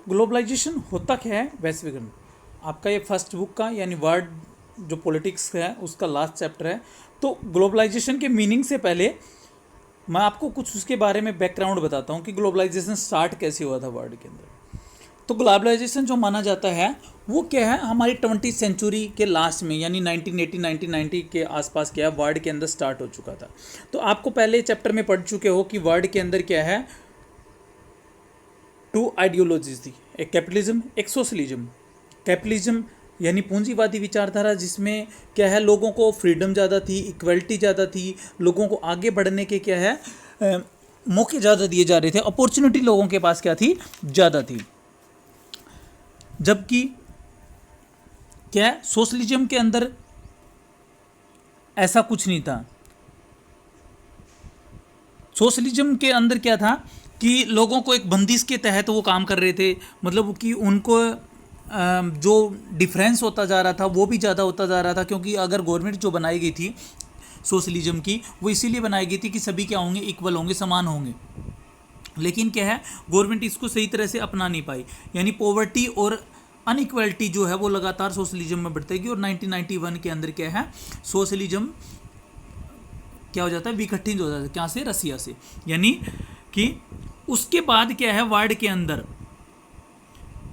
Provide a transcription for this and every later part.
Globalisation होता क्या है, वैश्वीकरण। आपका ये फर्स्ट बुक का यानी वर्ड जो पॉलिटिक्स है उसका लास्ट चैप्टर है। तो ग्लोबलाइजेशन के मीनिंग से पहले मैं आपको कुछ उसके बारे में बैकग्राउंड बताता हूँ कि ग्लोबलाइजेशन स्टार्ट कैसे हुआ था वर्ल्ड के अंदर। तो ग्लोबलाइजेशन जो माना जाता है वो क्या है, हमारी 20वीं सेंचुरी के लास्ट में यानी 1980 1990 के आसपास क्या है वर्ल्ड के अंदर स्टार्ट हो चुका था। तो आपको पहले चैप्टर में पढ़ चुके हो कि वर्ल्ड के अंदर क्या है, टू आइडियोलॉजीज थी, एक कैपिटलिज्म एक सोशलिज्म। कैपिटलिज्म यानी पूंजीवादी विचारधारा जिसमें क्या है लोगों को फ्रीडम ज़्यादा थी, इक्वलिटी ज़्यादा थी, लोगों को आगे बढ़ने के क्या है मौके ज़्यादा दिए जा रहे थे, अपॉर्चुनिटी लोगों के पास क्या थी, ज़्यादा थी। जबकि क्या है सोशलिज्म के अंदर ऐसा कुछ नहीं था। सोशलिज्म के अंदर क्या था कि लोगों को एक बंदिश के तहत वो काम कर रहे थे, मतलब कि उनको जो डिफरेंस होता जा रहा था वो भी ज़्यादा होता जा रहा था, क्योंकि अगर गवर्नमेंट जो बनाई गई थी सोशलिज्म की वो इसीलिए बनाई गई थी कि सभी क्या होंगे, इक्वल होंगे, समान होंगे। लेकिन क्या है गवर्नमेंट इसको सही तरह से अपना नहीं पाई, यानी पॉवर्टी और अनइक्वलिटी जो है वो लगातार सोशलिज्म में बढ़ती गई। और 1991 के अंदर क्या है सोशलिज्म क्या हो जाता है, विघटित हो जाता है। क्या से, रसिया से। यानी कि उसके बाद क्या है वर्ल्ड के अंदर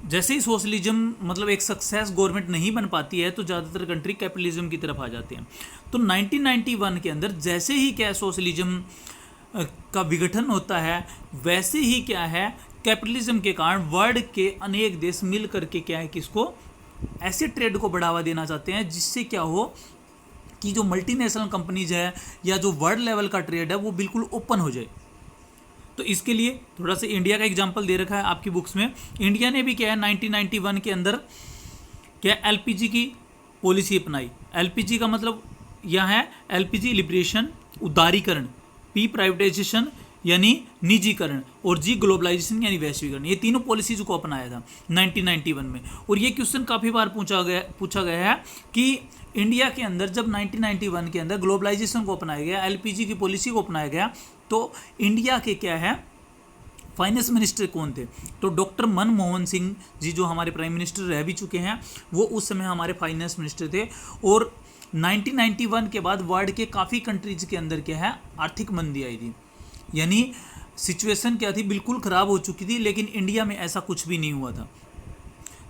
जैसे ही सोशलिज्म मतलब एक सक्सेस गवर्नमेंट नहीं बन पाती है तो ज़्यादातर कंट्री कैपिटलिज्म की तरफ आ जाते हैं। तो 1991 के अंदर जैसे ही क्या सोशलिज्म का विघटन होता है वैसे ही क्या है कैपिटलिज्म के कारण वर्ल्ड के अनेक देश मिल करके क्या है किसको, ऐसे ट्रेड को बढ़ावा देना चाहते हैं जिससे क्या हो कि जो मल्टीनेशनल कंपनीज है या जो वर्ल्ड लेवल का ट्रेड है वो बिल्कुल ओपन हो जाए। तो इसके लिए थोड़ा सा इंडिया का एग्जांपल दे रखा है आपकी बुक्स में। इंडिया ने भी क्या है 1991 के अंदर क्या एलपीजी की पॉलिसी अपनाई। एलपीजी का मतलब यह है एलपीजी लिबरेशन, उदारीकरण, पी प्राइवेटाइजेशन यानी निजीकरण, और जी ग्लोबलाइजेशन यानी वैश्वीकरण। ये तीनों पॉलिसीज को अपनाया था 1991 में। और ये क्वेश्चन काफ़ी बार पूछा गया है कि इंडिया के अंदर जब 1991 के अंदर ग्लोबलाइजेशन को अपनाया गया, एलपीजी की पॉलिसी को अपनाया गया, तो इंडिया के क्या है फाइनेंस मिनिस्टर कौन थे, तो डॉक्टर मनमोहन सिंह जी जो हमारे प्राइम मिनिस्टर रह भी चुके हैं वो उस समय हमारे फाइनेंस मिनिस्टर थे। और 1991 के बाद वर्ल्ड के काफ़ी कंट्रीज के अंदर क्या है आर्थिक मंदी आई थी, यानी सिचुएशन क्या थी, बिल्कुल ख़राब हो चुकी थी। लेकिन इंडिया में ऐसा कुछ भी नहीं हुआ था।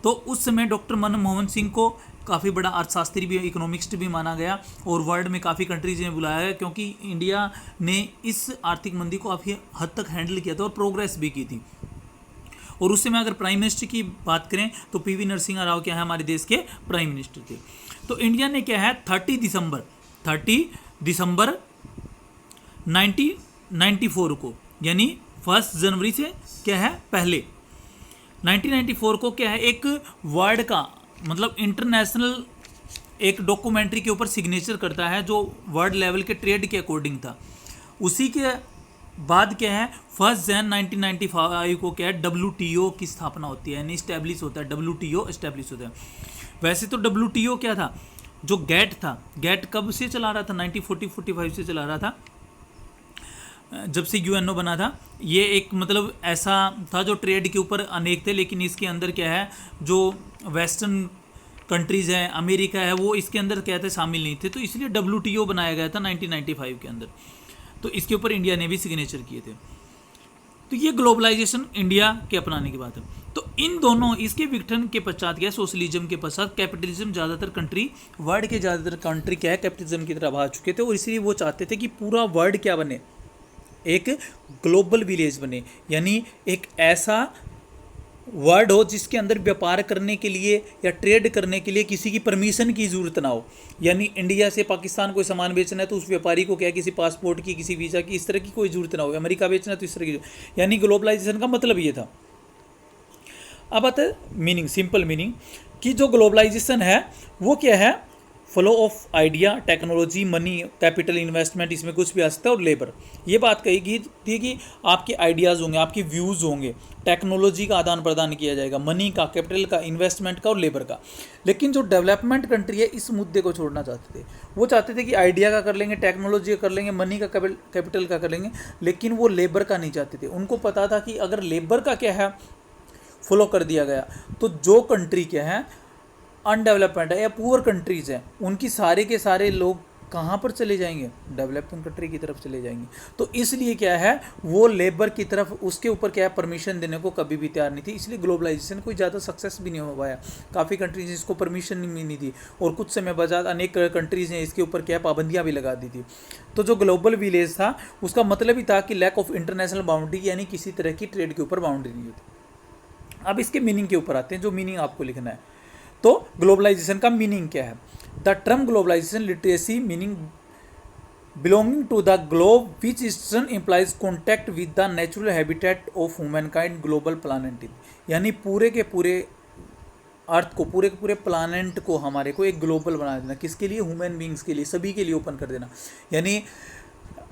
तो उस समय डॉक्टर मनमोहन सिंह को काफ़ी बड़ा अर्थशास्त्री भी, इकोनॉमिक्स्ट भी माना गया और वर्ल्ड में काफ़ी कंट्रीज ने बुलाया गया, क्योंकि इंडिया ने इस आर्थिक मंदी को काफ़ी हद तक हैंडल किया था और प्रोग्रेस भी की थी। और उस समय अगर प्राइम मिनिस्टर की बात करें तो पीवी नरसिम्हा राव क्या है हमारे देश के प्राइम मिनिस्टर थे। तो इंडिया ने क्या है 30 दिसंबर 1994 को, यानी 1 जनवरी से क्या है पहले 1994 को क्या है एक वर्ल्ड का मतलब इंटरनेशनल एक डॉक्यूमेंट्री के ऊपर सिग्नेचर करता है जो वर्ल्ड लेवल के ट्रेड के अकॉर्डिंग था। उसी के बाद क्या है 1 जनवरी 1995 को क्या है WTO की स्थापना होती है, यानी इस्टेब्लिश होता है, WTO इस्टेब्लिश होता है। वैसे तो WTO क्या था, जो गैट था, गैट कब से चला रहा था 1945 से चला रहा था, जब से UNO बना था। ये एक मतलब ऐसा था जो ट्रेड के ऊपर अनेक थे, लेकिन इसके अंदर क्या है जो वेस्टर्न कंट्रीज़ हैं, अमेरिका है, वो इसके अंदर क्या थे शामिल नहीं थे। तो इसलिए WTO बनाया गया था 1995 के अंदर। तो इसके ऊपर इंडिया ने भी सिग्नेचर किए थे। तो ये ग्लोबलाइजेशन इंडिया के अपनाने की बात है। तो इन दोनों इसके विघटन के पश्चात क्या सोशलिज्म के पश्चात कैपिटलिज्म, ज़्यादातर कंट्री वर्ल्ड के ज़्यादातर कंट्री क्या है कैपिटलिज्म की तरफ आ चुके थे। और इसलिए वो चाहते थे कि पूरा वर्ल्ड क्या बने, एक ग्लोबल विलेज बने, यानी एक ऐसा वर्ड हो जिसके अंदर व्यापार करने के लिए या ट्रेड करने के लिए किसी की परमिशन की ज़रूरत ना हो। यानी इंडिया से पाकिस्तान कोई सामान बेचना है तो उस व्यापारी को क्या किसी पासपोर्ट की, किसी वीज़ा की, इस तरह की कोई ज़रूरत ना हो। अमेरिका बेचना है तो इस तरह की, यानी ग्लोबलाइजेशन का मतलब ये था। अब आता है मीनिंग, सिंपल मीनिंग कि जो ग्लोबलाइजेशन है वो क्या है, flow of idea, technology, money, capital, investment, इसमें कुछ भी आ सकता है, और लेबर। ये बात कही गई थी कि आपके आइडियाज़ होंगे, आपके व्यूज़ होंगे, टेक्नोलॉजी का आदान प्रदान किया जाएगा, मनी का, कैपिटल का, इन्वेस्टमेंट का और लेबर का। लेकिन जो डेवलपमेंट कंट्री है इस मुद्दे को छोड़ना चाहते थे। वो चाहते थे कि आइडिया का कर लेंगे, टेक्नोलॉजी का कर लेंगे, मनी का, कैपिटल का कर लेंगे, लेकिन वो लेबर का नहीं चाहते थे। उनको पता था कि अगर लेबर का क्या है फॉलो कर दिया गया, तो जो कंट्री क्या है अनडेवलपमेंट है या पुअर कंट्रीज़ हैं, उनकी सारे के सारे लोग कहाँ पर चले जाएंगे, डेवलपिंग कंट्री की तरफ चले जाएंगे। तो इसलिए क्या है वो लेबर की तरफ उसके ऊपर क्या है परमिशन देने को कभी भी तैयार नहीं थी, इसलिए ग्लोबलाइजेशन कोई ज़्यादा सक्सेस भी नहीं हो पाया। काफ़ी कंट्रीज इसको परमिशन नहीं मिली थी और कुछ समय बाद अनेक कंट्रीज़ ने इसके ऊपर क्या पाबंदियाँ भी लगा दी थी। तो जो ग्लोबल विलेज था उसका मतलब ही था कि लैक ऑफ इंटरनेशनल बाउंड्री, यानी किसी तरह की ट्रेड के ऊपर बाउंड्री नहीं होती। अब इसके मीनिंग के ऊपर आते हैं, जो मीनिंग आपको लिखना है। तो ग्लोबलाइजेशन का मीनिंग क्या है? The term globalization literacy meaning belonging to the globe which eastern implies contact with the natural habitat of humankind global planet, यानी पूरे के पूरे अर्थ को, पूरे के पूरे प्लानेट को हमारे को एक ग्लोबल बना देना। किसके लिए? ह्यूमन बींग्स के लिए, सभी के लिए ओपन कर देना। यानी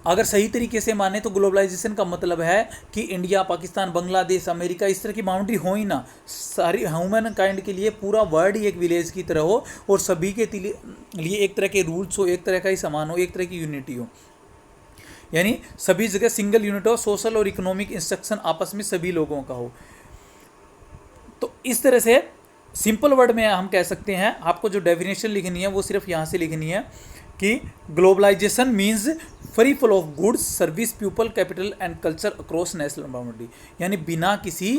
अगर सही तरीके से माने तो ग्लोबलाइजेशन का मतलब है कि इंडिया, पाकिस्तान, बांग्लादेश, अमेरिका, इस तरह की बाउंड्री हो ही ना, सारी ह्यूमन काइंड के लिए पूरा वर्ल्ड ही एक विलेज की तरह हो और सभी के लिए एक तरह के रूल्स हो, एक तरह का ही सामान हो, एक तरह की यूनिटी हो, यानी सभी जगह सिंगल यूनिट हो, सोशल और इकोनॉमिक इंस्ट्रक्शन आपस में सभी लोगों का हो। तो इस तरह से सिंपल वर्ड में हम कह सकते हैं, आपको जो डेफिनेशन लिखनी है वो सिर्फ यहाँ से लिखनी है कि globalisation means free flow of goods, service, people, capital and culture across national boundary, यानी बिना किसी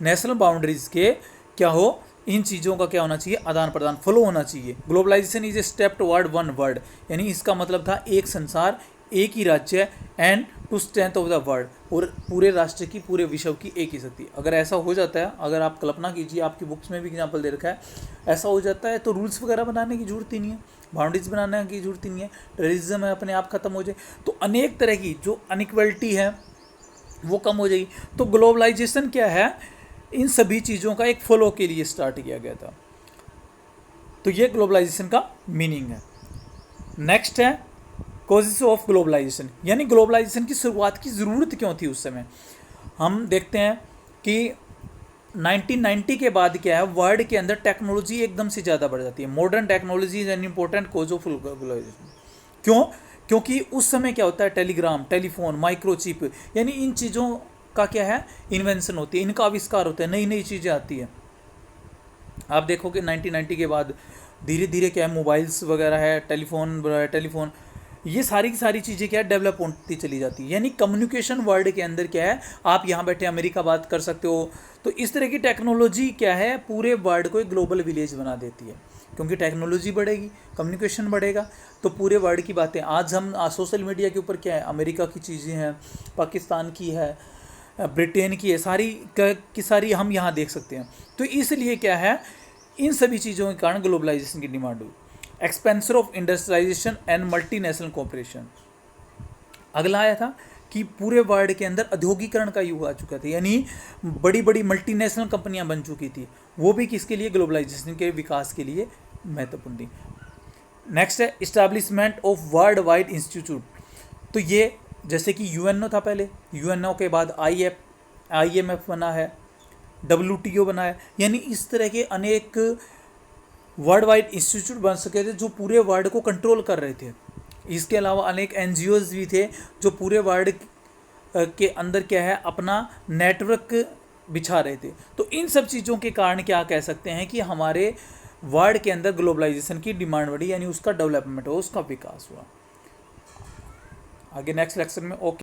नेशनल बाउंड्रीज के क्या हो, इन चीज़ों का क्या होना चाहिए, आदान प्रदान, फ्लो होना चाहिए। Globalisation is a step toward one world, यानी इसका मतलब था एक संसार, एक ही राज्य and to strength of the world, और पूरे राष्ट्र की, पूरे विश्व की एक ही शक्ति। अगर ऐसा हो जाता है, अगर आप कल्पना कीजिए, आपकी बुक्स में भी एग्जाम्पल दे रखा है, ऐसा हो जाता है तो रूल्स वगैरह बनाने की जरूरत ही नहीं है, बाउंड्रीज बनाने की जरूरत ही नहीं है, टेररिज्म है अपने आप खत्म हो जाए, तो अनेक तरह की जो अनइक्वलिटी है वो कम हो जाएगी। तो ग्लोबलाइजेशन क्या है, इन सभी चीज़ों का एक फ्लो के लिए स्टार्ट किया गया था। तो ये ग्लोबलाइजेशन का मीनिंग है। नेक्स्ट है कॉजेस ऑफ ग्लोबलाइजेशन, यानी ग्लोबलाइजेशन की शुरुआत की ज़रूरत क्यों थी उस समय। हम देखते हैं कि 1990 के बाद क्या है, वर्ल्ड के अंदर टेक्नोलॉजी एकदम से ज़्यादा बढ़ जाती है। Modern technology is an important cause of globalisation. क्यों? क्योंकि उस समय क्या होता है, टेलीग्राम, टेलीफोन, माइक्रोचिप, यानी इन चीज़ों का क्या है, इन्वेंशन होती है, इनका आविष्कार होता है, नई नई चीज़ें आती हैं। आप देखोगे 1990 के बाद धीरे धीरे क्या है, मोबाइल्स वगैरह है, टेलीफोन, ये सारी की सारी चीज़ें क्या है, डेवलप होती चली जाती है। यानी कम्युनिकेशन वर्ल्ड के अंदर क्या है, आप यहाँ बैठे अमेरिका बात कर सकते हो। तो इस तरह की टेक्नोलॉजी क्या है, पूरे वर्ल्ड को एक ग्लोबल विलेज बना देती है, क्योंकि टेक्नोलॉजी बढ़ेगी, कम्युनिकेशन बढ़ेगा, तो पूरे वर्ल्ड की बातें आज हम सोशल मीडिया के ऊपर क्या है, अमेरिका की चीज़ें हैं, पाकिस्तान की है, ब्रिटेन की है, सारी की सारी हम यहाँ देख सकते हैं। तो इसलिए क्या है, इन सभी चीज़ों के कारण ग्लोबलाइजेशन की डिमांड हुई। Expansion of industrialisation and multinational corporation. अगला आया था कि पूरे वर्ल्ड के अंदर औद्योगिकरण का युग आ चुका था, यानी बड़ी बड़ी मल्टीनेशनल कंपनियां बन चुकी थी, वो भी किसके लिए, ग्लोबलाइजेशन के विकास के लिए महत्वपूर्ण थी। नेक्स्ट है establishment of world wide institute. तो ये जैसे कि यूएनओ था पहले, यूएनओ के बाद IMF बना है, WTO बना है, यानी इस तरह के अनेक वर्ल्ड वाइड इंस्टीट्यूट बन सके थे जो पूरे वर्ल्ड को कंट्रोल कर रहे थे। इसके अलावा अनेक NGOs भी थे जो पूरे वर्ल्ड के अंदर क्या है, अपना नेटवर्क बिछा रहे थे। तो इन सब चीज़ों के कारण क्या कह सकते हैं कि हमारे वर्ल्ड के अंदर ग्लोबलाइजेशन की डिमांड बढ़ी, यानी उसका डेवलपमेंट हुआ, उसका विकास हुआ। आगे नेक्स्ट लेक्चर में ओके।